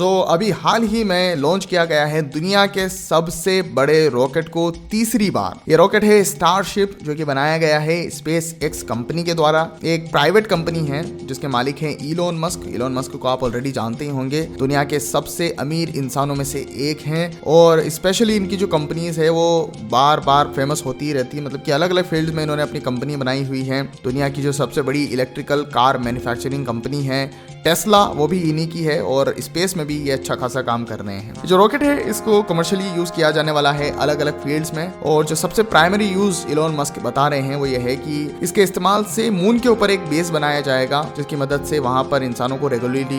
अभी हाल ही में लॉन्च किया गया है दुनिया के सबसे बड़े रॉकेट को तीसरी बार। ये रॉकेट है स्टारशिप, जो कि बनाया गया है स्पेस एक्स कंपनी के द्वारा। एक प्राइवेट कंपनी है जिसके मालिक हैं इलोन मस्क। इलोन मस्क को आप ऑलरेडी जानते ही होंगे, दुनिया के सबसे अमीर इंसानों में से एक हैं और स्पेशली इनकी जो कंपनीज है वो बार बार फेमस होती ही रहती है। मतलब कि अलग अलग फील्ड में इन्होंने अपनी कंपनी बनाई हुई है। दुनिया की जो सबसे बड़ी इलेक्ट्रिकल कार मैन्युफैक्चरिंग कंपनी है टेस्ला, वो भी इन्हीं की है और स्पेस में भी ये अच्छा खासा काम कर रहे हैं। जो रॉकेट है इसको कमर्शियली यूज किया जाने वाला है अलग अलग फील्ड्स में, और जो सबसे प्राइमरी यूज इलोन मस्क बता रहे हैं वो ये है कि इसके इस्तेमाल से मून के ऊपर एक बेस बनाया जाएगा, जिसकी मदद से वहां पर इंसानों को रेगुलरली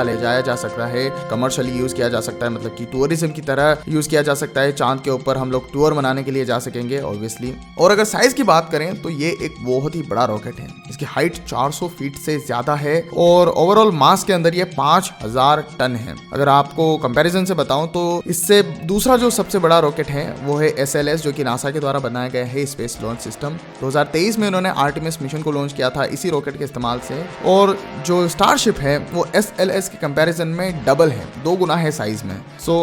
ले जाया जा सकता है। कमर्शियली यूज किया जा सकता है, मतलब कि टूरिज्म की तरह यूज किया जा सकता है। चांद के ऊपर हम लोग टूर मनाने के लिए जा सकेंगे ऑब्वियसली। और अगर साइज की बात करें तो ये एक बहुत ही बड़ा रॉकेट है। इसकी हाइट 400 फीट से ज्यादा है और ओवरऑल मास के अंदर ये 5000 टन है। अगर आपको कंपैरिजन से बताऊं तो इससे दूसरा जो सबसे बड़ा रॉकेट है वो है SLS, जो कि नासा के द्वारा बनाया गया है स्पेस लॉन्च सिस्टम। 2023 में इन्होंने आर्टेमिस मिशन को लॉन्च किया था इसी रॉकेट के इस्तेमाल से। और जो स्टारशिप है वो SLS के कंपैरिजन में डबल है, 2 गुना है साइज में।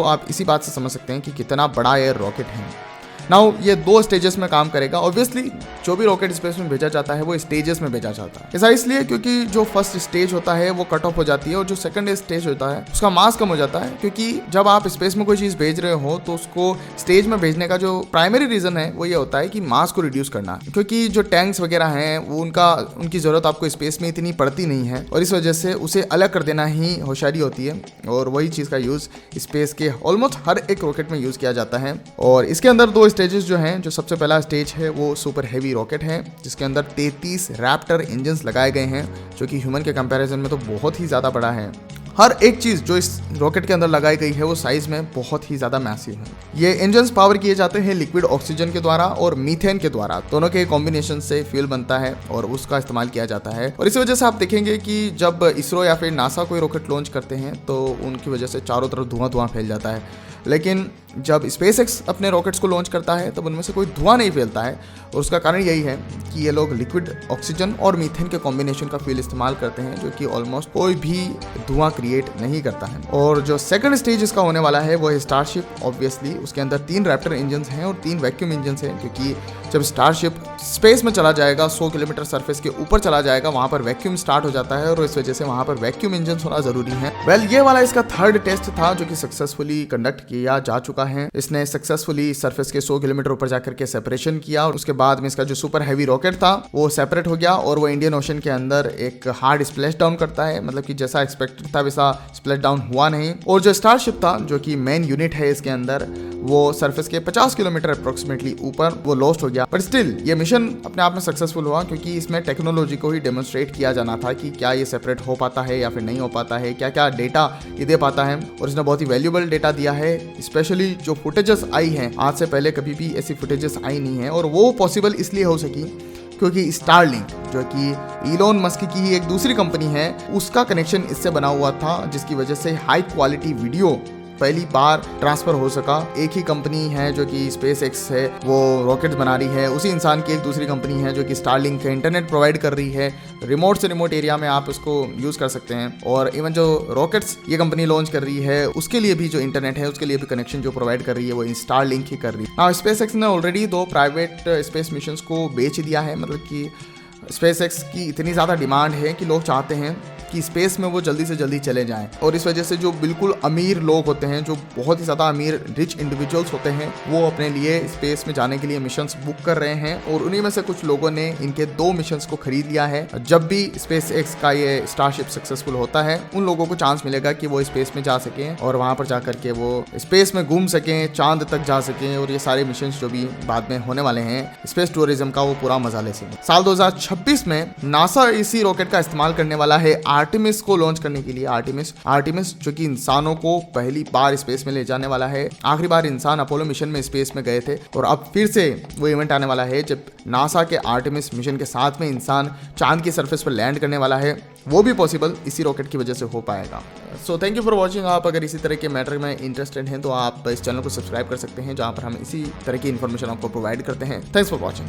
आप इसी बात से समझ सकते हैं कि कितना बड़ा ये रॉकेट है। नाउ ये 2 स्टेजेस में काम करेगा। ऑब्वियसली जो भी रॉकेट स्पेस में भेजा जाता है वो स्टेजेस में भेजा जाता है। ऐसा इसलिए क्योंकि जो फर्स्ट स्टेज होता है वो कट ऑफ हो जाती है और जो सेकंड स्टेज होता है उसका मास कम हो जाता है, क्योंकि जब आप स्पेस में कोई चीज भेज रहे हो तो उसको स्टेज में भेजने का जो प्राइमरी रीजन है वो ये होता है कि मास को रिड्यूस करना, क्योंकि जो टैंक्स वगैरह हैं वो उनकी जरूरत आपको स्पेस में इतनी पड़ती नहीं है और इस वजह से उसे अलग कर देना ही होशियारी होती है। और वही चीज का यूज स्पेस के ऑलमोस्ट हर एक रॉकेट में यूज किया जाता है। और इसके अंदर 2 स्टेजेस जो हैं, जो सबसे पहला स्टेज है वो सुपर हेवी रॉकेट है, जिसके अंदर 33 रैप्टर इंजन्स लगाए गए हैं, जो कि ह्यूमन के कंपैरिजन में तो बहुत ही ज्यादा बड़ा है। हर एक चीज जो इस रॉकेट के अंदर लगाई गई है वो साइज में बहुत ही ज्यादा मैसिव है। ये इंजन्स पावर किए जाते हैं लिक्विड ऑक्सीजन के द्वारा और मीथेन के द्वारा, दोनों के कॉम्बिनेशन से फ्यूल बनता है और उसका इस्तेमाल किया जाता है। और इसी वजह से आप देखेंगे कि जब इसरो या फिर नासा कोई रॉकेट लॉन्च करते हैं तो उनकी वजह से चारों तरफ धुआं फैल जाता है, लेकिन जब स्पेसएक्स अपने रॉकेट्स को लॉन्च करता है तब उनमें से कोई धुआं नहीं फैलता है। और उसका कारण यही है कि ये लोग लिक्विड ऑक्सीजन और मीथेन के कॉम्बिनेशन का फ्यूल इस्तेमाल करते हैं, जो कि ऑलमोस्ट कोई भी धुआं क्रिएट नहीं करता है। और जो सेकंड स्टेज इसका होने वाला है वो है स्टारशिप। ऑब्वियसली उसके अंदर 3 रैप्टर इंजन हैं और 3 वैक्यूम इंजन हैं, क्योंकि जब स्टारशिप स्पेस में चला जाएगा, 100 किलोमीटर सरफेस के ऊपर चला जाएगा, वहां पर वैक्यूम स्टार्ट हो जाता है और इस वजह से वहां पर वैक्यूम इंजन होना जरूरी है। ये वाला इसका 3rd टेस्ट था जो कि सक्सेसफुली कंडक्ट किया जा चुका है। इसने सक्सेसफुली सरफेस के 100 किलोमीटर ऊपर जाकर के सेपरेशन किया और उसके बाद में इसका जो सुपर हैवी रॉकेट था वो सेपरेट हो गया और वो इंडियन ओशन के अंदर एक हार्ड स्प्लैश डाउन करता है। मतलब कि जैसा एक्सपेक्टेड था वैसा स्प्लैश डाउन हुआ नहीं। और जो स्टारशिप था, जो कि मेन यूनिट है इसके अंदर, वो सरफेस के 50 किलोमीटर अप्रोक्सीमेटली ऊपर वो लॉस्ट हो गया। बट स्टिल ये मिशन अपने आप में सक्सेसफुल हुआ, क्योंकि इसमें टेक्नोलॉजी को ही डेमोन्स्ट्रेट किया जाना था कि क्या ये सेपरेट हो पाता है या फिर नहीं हो पाता है, क्या क्या डेटा ये दे पाता है। और इसने बहुत ही वैल्यूएबल डेटा दिया है। स्पेशली जो फुटेजेस आई हैं, आज से पहले कभी भी ऐसी फुटेजेस आई नहीं है और वो पॉसिबल इसलिए हो सकी क्योंकि स्टारलिंक, जो कि इलोन मस्क की ही एक दूसरी कंपनी है, उसका कनेक्शन इससे बना हुआ था, जिसकी वजह से हाई क्वालिटी वीडियो पहली बार ट्रांसफर हो सका। एक ही कंपनी है जो कि SpaceX है, वो रॉकेट्स बना रही है। उसी इंसान की एक दूसरी कंपनी है जो कि स्टारलिंक का इंटरनेट प्रोवाइड कर रही है। रिमोट से रिमोट एरिया में आप उसको यूज कर सकते हैं। और इवन जो रॉकेट्स ये कंपनी लॉन्च कर रही है उसके लिए भी जो इंटरनेट है उसके लिए भी कनेक्शन जो प्रोवाइड कर रही है वो स्टारलिंक ही कर रही है। SpaceX ने ऑलरेडी 2 प्राइवेट स्पेस मिशन को बेच दिया है। मतलब कि SpaceX की इतनी ज़्यादा डिमांड है कि लोग चाहते हैं कि स्पेस में वो जल्दी से जल्दी चले जाएं। और इस वजह से जो बिल्कुल अमीर लोग होते हैं, जो बहुत ही ज़्यादा अमीर रिच इंडिविजुअल्स होते हैं, वो अपने लिए स्पेस में जाने के लिए मिशंस बुक कर रहे हैं। और उन्हीं में से कुछ लोगों ने इनके 2 मिशंस को खरीद लिया है। जब भी SpaceX का ये स्टारशिप सक्सेसफुल होता है, उन लोगों को चांस मिलेगा कि वो स्पेस में जा सकें और वहाँ पर जाकर के वो स्पेस में घूम सकें, चांद तक जा सकें और ये सारे मिशन जो भी बाद में होने वाले हैं स्पेस टूरिज्म का, वो पूरा मजा ले सकें। साल 2026 में नासा इसी रॉकेट का इस्तेमाल करने वाला है आर्टेमिस को लॉन्च करने के लिए। आर्टेमिस जो कि इंसानों को पहली बार स्पेस में ले जाने वाला है। आखिरी बार इंसान अपोलो मिशन में स्पेस में गए थे और अब फिर से वो इवेंट आने वाला है जब नासा के आर्टेमिस मिशन के साथ में इंसान चांद की सरफेस पर लैंड करने वाला है। वो भी पॉसिबल इसी रॉकेट की वजह से हो पाएगा। So thank you for watching. आप अगर इसी तरह के मैटर में इंटरेस्टेड हैं तो आप इस चैनल को सब्सक्राइब कर सकते हैं, जहां पर हम इसी तरह की इन्फॉर्मेशन आपको प्रोवाइड करते हैं। Thanks for watching.